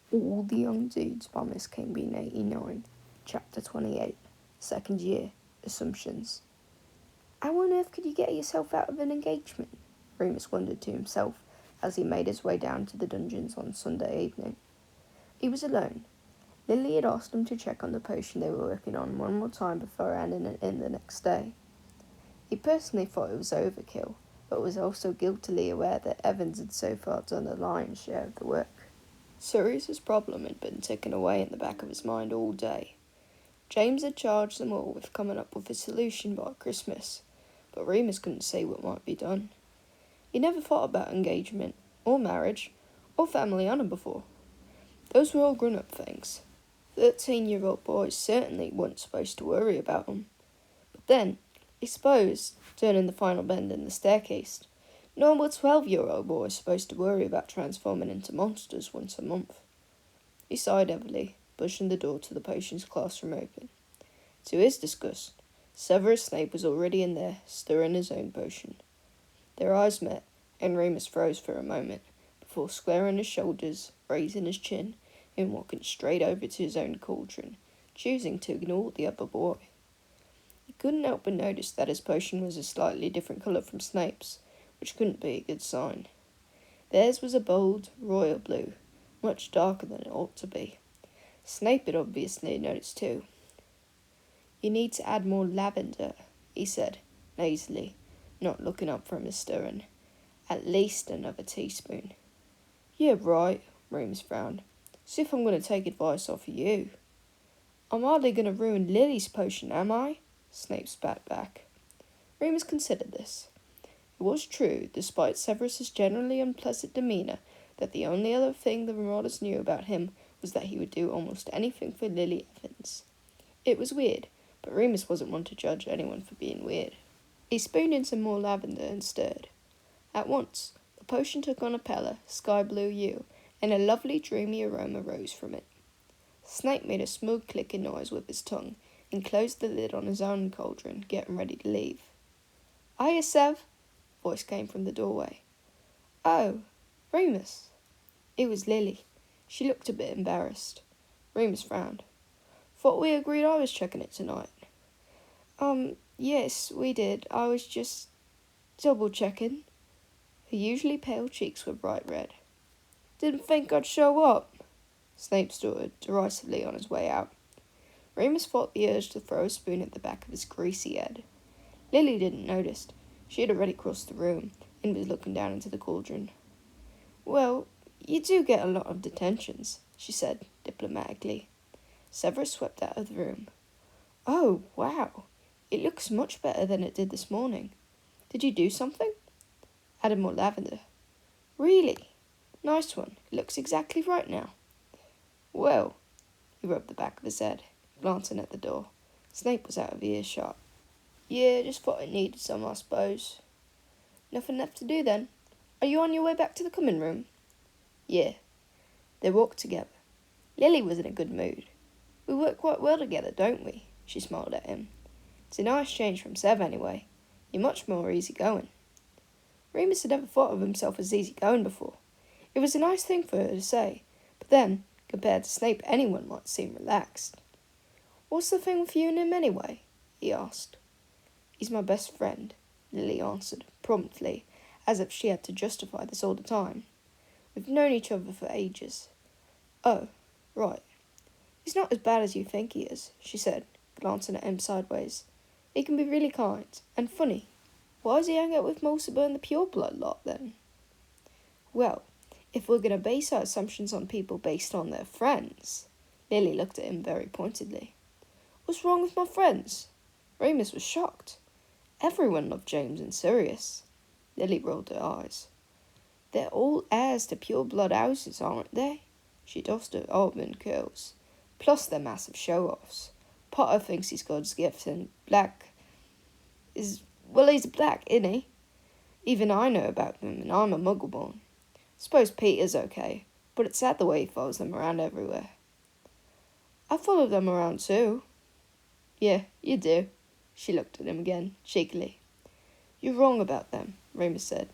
All the Young Dudes by MsKingBean89, Chapter 28, Second Year, Assumptions. How on earth could you get yourself out of an engagement? Remus wondered to himself as he made his way down to the dungeons on Sunday evening. He was alone. Lily had asked him to check on the potion they were working on one more time before handing it in the next day. He personally thought it was overkill, but was also guiltily aware that Evans had so far done the lion's share of the work. Sirius's problem had been ticking away in the back of his mind all day. James had charged them all with coming up with a solution by Christmas, but Remus couldn't see what might be done. He never thought about engagement, or marriage, or family honour before. Those were all grown-up things. 13-year-old boys certainly weren't supposed to worry about them. But then, he supposed, turning the final bend in the staircase, nor were 12-year-old boys supposed to worry about transforming into monsters once a month. He sighed heavily, pushing the door to the potions classroom open. To his disgust, Severus Snape was already in there, stirring his own potion. Their eyes met, and Remus froze for a moment, before squaring his shoulders, raising his chin, and walking straight over to his own cauldron, choosing to ignore the other boy. He couldn't help but notice that his potion was a slightly different colour from Snape's, which couldn't be a good sign. Theirs was a bold, royal blue, much darker than it ought to be. Snape had obviously noticed too. "You need to add more lavender," he said, nasally, not looking up from his stirring. "At least another teaspoon." "Yeah, right," Remus frowned. "See if I'm going to take advice off of you." "I'm hardly going to ruin Lily's potion, am I?" Snape spat back. Remus considered this. It was true, despite Severus's generally unpleasant demeanour, that the only other thing the Marauders knew about him was that he would do almost anything for Lily Evans. It was weird, but Remus wasn't one to judge anyone for being weird. He spooned in some more lavender and stirred. At once, the potion took on a paler, sky-blue hue, and a lovely dreamy aroma rose from it. Snape made a smooth clicking noise with his tongue, and closed the lid on his own cauldron, getting ready to leave. "Hiya, Sev," voice came from the doorway. "Oh, Remus." It was Lily. She looked a bit embarrassed. Remus frowned. "Thought we agreed I was checking it tonight." Yes, we did. I was just double-checking." Her usually pale cheeks were bright red. "Didn't think I'd show up," Snape stuttered derisively on his way out. Remus fought the urge to throw a spoon at the back of his greasy head. Lily didn't notice. She had already crossed the room and was looking down into the cauldron. "Well, you do get a lot of detentions," she said diplomatically. Severus swept out of the room. "Oh, wow. It looks much better than it did this morning. Did you do something?" "Added more lavender." "Really? Nice one. It looks exactly right now." "Well," he rubbed the back of his head, glancing at the door. Snape was out of earshot. "Yeah, just thought it needed some, I suppose." "Nothing left to do then? Are you on your way back to the common room?" "Yeah." They walked together. Lily was in a good mood. "We work quite well together, don't we?" She smiled at him. "It's a nice change from Sev, anyway. You're much more easygoing." Remus had never thought of himself as easygoing before. It was a nice thing for her to say, but then, compared to Snape, anyone might seem relaxed. "What's the thing with you and him, anyway?" he asked. "He's my best friend," Lily answered, promptly, as if she had to justify this all the time. "We've known each other for ages." "Oh, right. He's not as bad as you think he is," she said, glancing at him sideways. "He can be really kind, and funny. Why does he hang out with Mulciber and the pureblood lot, then?" "Well, if we're going to base our assumptions on people based on their friends..." Lily looked at him very pointedly. "What's wrong with my friends?" Remus was shocked. Everyone loved James and Sirius. Lily rolled her eyes. "They're all heirs to pure-blood houses, aren't they?" She tossed her auburn curls. "Plus they're massive show-offs. Potter thinks he's God's gift, and he's black, isn't he? Even I know about them, and I'm a muggle-born. Suppose Peter's okay, but it's sad the way he follows them around everywhere." "I follow them around too." "Yeah, you do." She looked at him again, cheekily. "You're wrong about them," Remus said.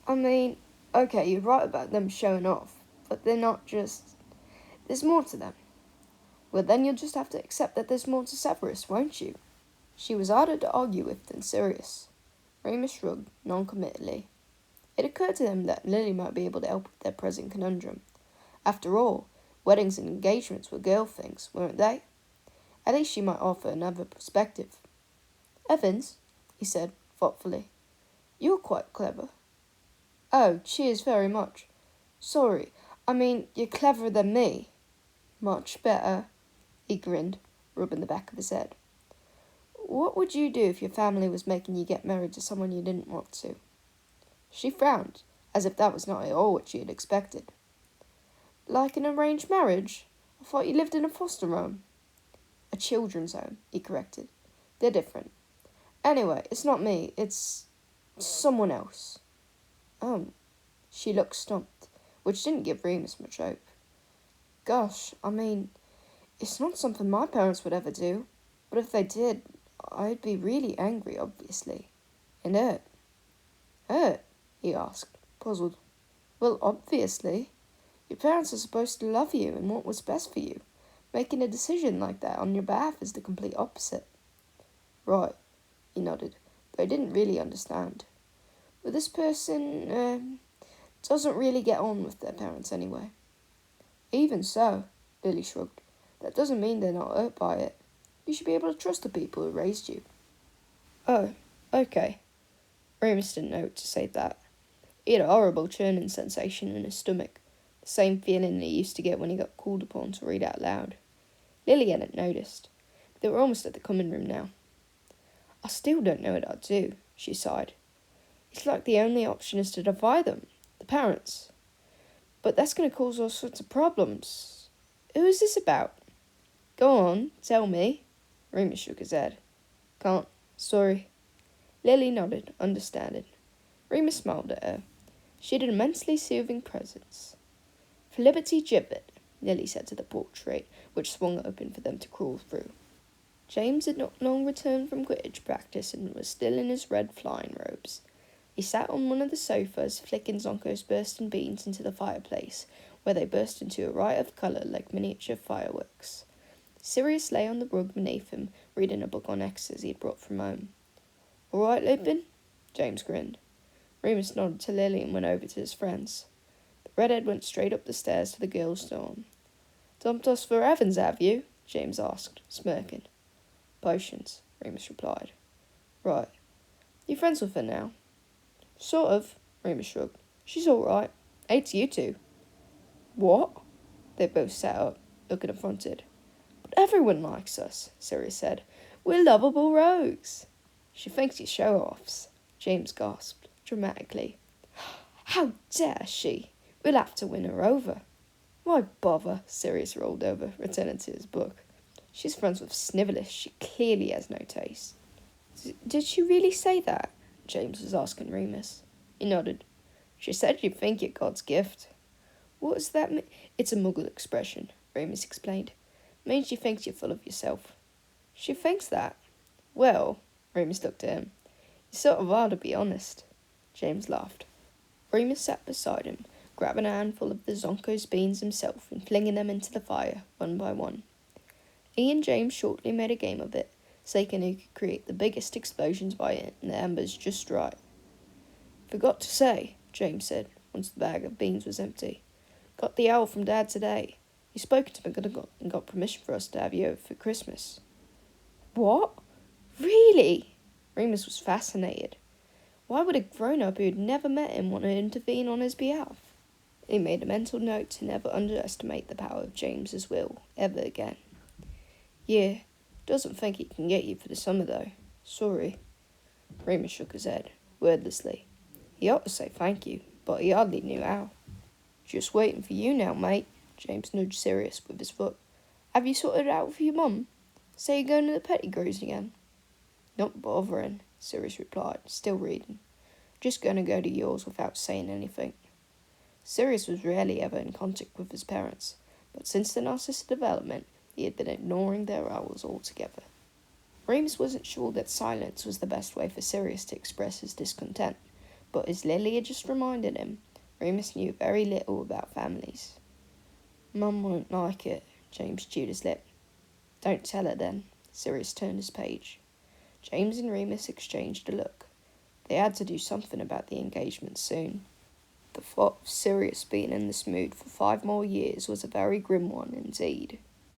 "I mean, okay, you're right about them showing off, but they're There's more to them. Well, then you'll just have to accept that there's more to Severus, won't you? She was harder to argue with than Sirius. Remus shrugged non-committally. It occurred to him that Lily might be able to help with their present conundrum. After all, weddings and engagements were girl things, weren't they? At least she might offer another perspective. Evans, he said thoughtfully, you're quite clever. Oh, cheers very much. Sorry, I mean, you're cleverer than me. Much better, he grinned, rubbing the back of his head. What would you do if your family was making you get married to someone you didn't want to? She frowned, as if that was not at all what she had expected. Like an arranged marriage? I thought you lived in a foster home. A children's home, he corrected. They're different. Anyway, it's not me, it's someone else. She looked stumped, which didn't give Remus much hope. Gosh, I mean, it's not something my parents would ever do, but if they did, I'd be really angry, obviously, and hurt. Hurt? He asked, puzzled. Well, obviously. Your parents are supposed to love you and want what's best for you. Making a decision like that on your behalf is the complete opposite. Right, he nodded, though he didn't really understand. But this person, doesn't really get on with their parents anyway. Even so, Lily shrugged, that doesn't mean they're not hurt by it. You should be able to trust the people who raised you. Oh, okay. Remus didn't know what to say to that. He had a horrible churning sensation in his stomach, the same feeling he used to get when he got called upon to read out loud. Lily hadn't noticed. They were almost at the common room now. I still don't know what I'd do, she sighed. It's like the only option is to defy them, the parents. But that's going to cause all sorts of problems. Who is this about? Go on, tell me. Remus shook his head. Can't, sorry. Lily nodded, understanding. Remus smiled at her. She had an immensely soothing presence. For liberty gibbet, Lily said to the portrait, which swung open for them to crawl through. James had not long returned from Quidditch practice and was still in his red flying robes. He sat on one of the sofas, flicking Zonko's bursting beans into the fireplace, where they burst into a riot of colour like miniature fireworks. Sirius lay on the rug beneath him, reading a book on X's he had brought from home. All right, Lupin? James grinned. Remus nodded to Lily and went over to his friends. The redhead went straight up the stairs to the girls' dorm. Dumped us for Evans, have you? James asked, smirking. Potions, Remus replied. Right. You friends with her now? Sort of, Remus shrugged. She's all right. Hates you two. What? They both sat up, looking affronted. But everyone likes us, Sirius said. We're lovable rogues. She thinks you show-offs, James gasped, dramatically. How dare she? We'll have to win her over. Why bother? Sirius rolled over, returning to his book. She's friends with Snivellus. She clearly has no taste. Did she really say that? James was asking Remus. He nodded. She said you'd think you're God's gift. What does that mean? It's a Muggle expression, Remus explained. It means she thinks you're full of yourself. She thinks that? Well, Remus looked at him. You sort of are, to be honest. James laughed. Remus sat beside him, grabbing a handful of the Zonko's beans himself and flinging them into the fire, one by one. He and James shortly made a game of it, seeing who could create the biggest explosions by it, and the embers just right. Forgot to say, James said, once the bag of beans was empty. Got the owl from Dad today. He's spoken to McGonagall and got permission for us to have you over for Christmas. What? Really? Remus was fascinated. Why would a grown-up who had never met him want to intervene on his behalf? He made a mental note to never underestimate the power of James's will, ever again. Yeah, doesn't think he can get you for the summer, though. Sorry. Remus shook his head, wordlessly. He ought to say thank you, but he hardly knew how. Just waiting for you now, mate, James nudged Sirius with his foot. Have you sorted it out for your mum? Say you're going to the Pettigrew's again? Not bothering, Sirius replied, still reading. Just going to go to yours without saying anything. Sirius was rarely ever in contact with his parents, but since the Narcissa development, he had been ignoring their hours altogether. Remus wasn't sure that silence was the best way for Sirius to express his discontent, but as Lily had just reminded him, Remus knew very little about families. Mum won't like it, James chewed his lip. Don't tell her then. Sirius turned his page. James and Remus exchanged a look. They had to do something about the engagement soon. The thought of Sirius being in this mood for 5 more years was a very grim one indeed.